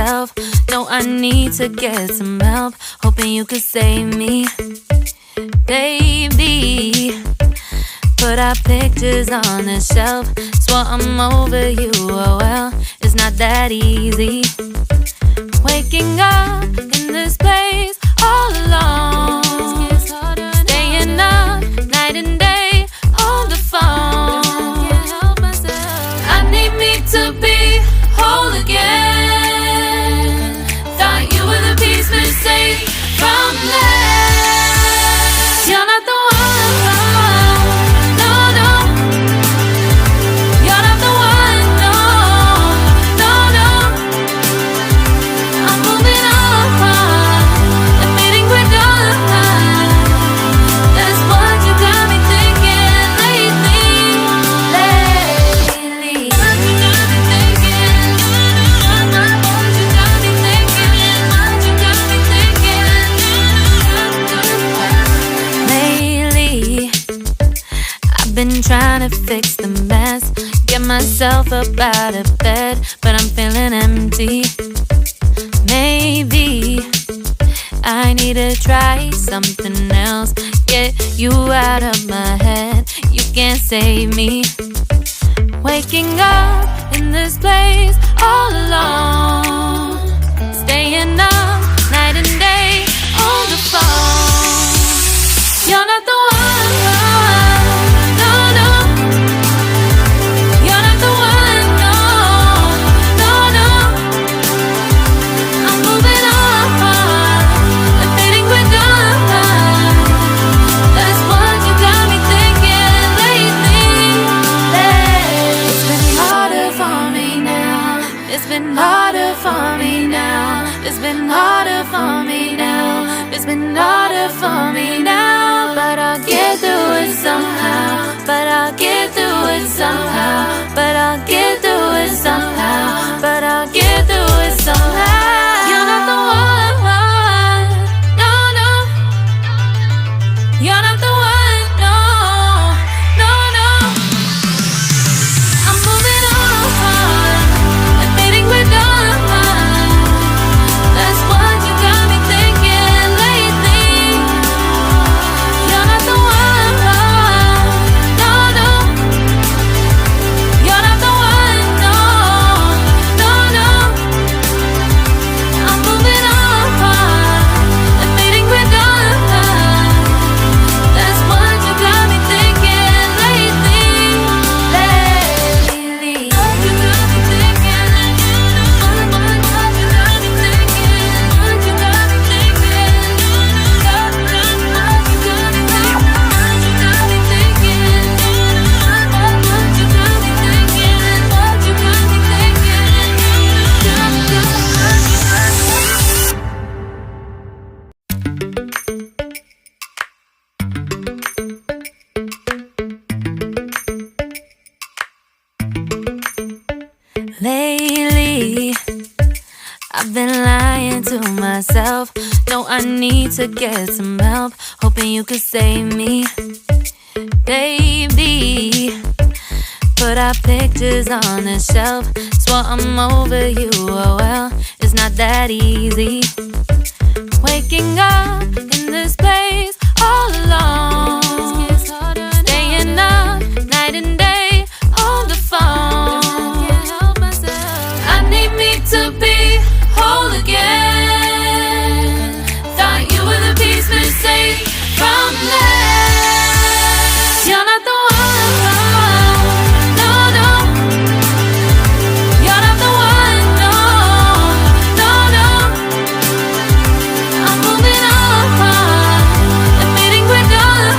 myself. No, I need to get some help. Hoping you could save me, baby. Put our pictures on the shelf. Swore I'm over you, oh well, it's not that easy. Waking up in this place all alone, staying up night and day on the phone. I need me to be whole again. Thought you were the piece missing from left. You're not the one. Been trying to fix the mess, get myself up out of bed, but I'm feeling empty. Maybe I need to try something else, get you out of my head. You can't save me. Waking up in this place all alone, staying up night and day on the phone. You're not the one. It's been harder for me now. It's been harder for me now. It's been harder for me now. But I'll get through it somehow. But I'll get through it somehow. But I'll get through it somehow. But I'll get through it somehow. You're not the one. No, no. You're not the one. No, no, no. I'm moving on. That's what you got me thinking lately. You're not the one. No, no. You're not the one. No, no, no. I'm moving on. Admitting we're done. That's what you got me thinking lately. Lately, I've been lying to myself. No, I need to get some help. Hoping you could save me, baby. Put our pictures on the shelf. Swore I'm over you, oh well, it's not that easy. Waking up in this place all alone, staying up night and day on the phone. To be whole again. Thought you were the piece missing from left. You're not the one. No, no. You're not the one. No, no, no. I'm moving on. Admitting we're done.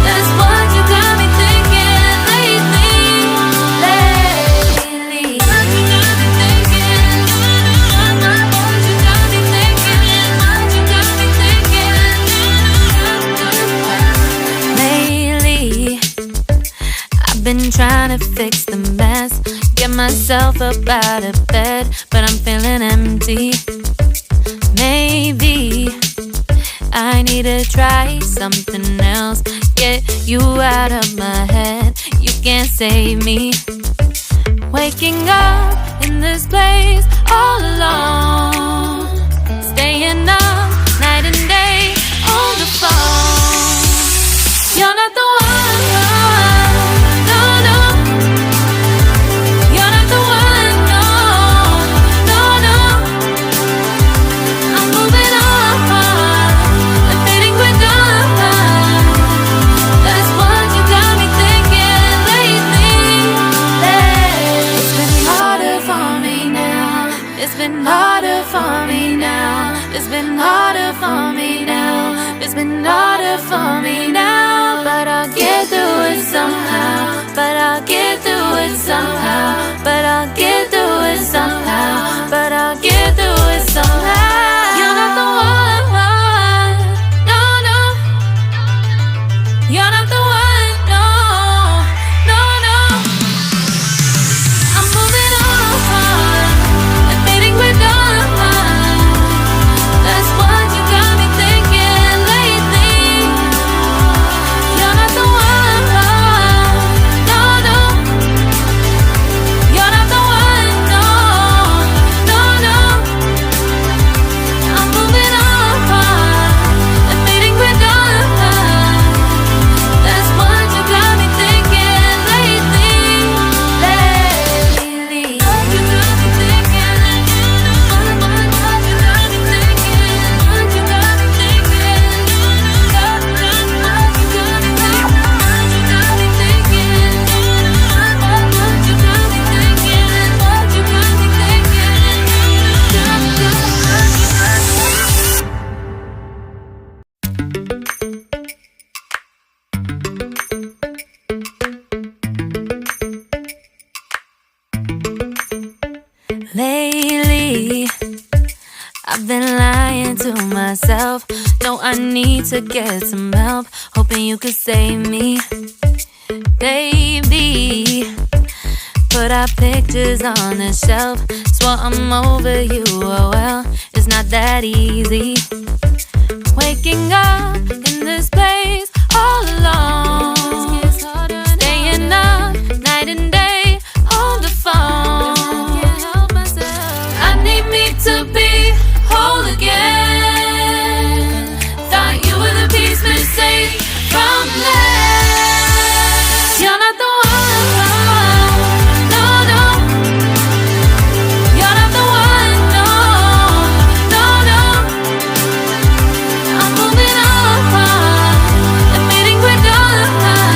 That's what you got me thinking lately. Been trying to fix the mess, get myself up out of bed, but I'm feeling empty. Maybe I need to try something else, get you out of my head. You can't save me. Waking up in this place all alone, staying up night and day on the phone. You're not the one, no, no. You're not the one, no, no, no. I'm moving on, I'm fading quick on. That's what you got me thinking lately. It's been harder for me now. It's been harder for me now. It's been harder for me now. It's been harder for me now. But I'll get through it somehow. But I'll get through it somehow. But I'll get through it somehow. But I'll get through it somehow. You're not the one, no, no. You're not the one, no, no, no. I'm moving on, I'm fading quick on. That's what you got me thinking lately. You're not the one, no, no. You're not the one, no, no, no. I'm moving on, I'm fading quick on. That's what you got me thinking lately. What you got me thinking? What you got me thinking? What you got me thinking? What you got me thinking? What you got me thinking? What you got me thinking? What you got me thinking? Lately, I've been lying to myself. No, I need to get some help. Hoping you could save me, baby. Put our pictures on the shelf. Swore I'm over you, oh well. It's not that easy. Waking up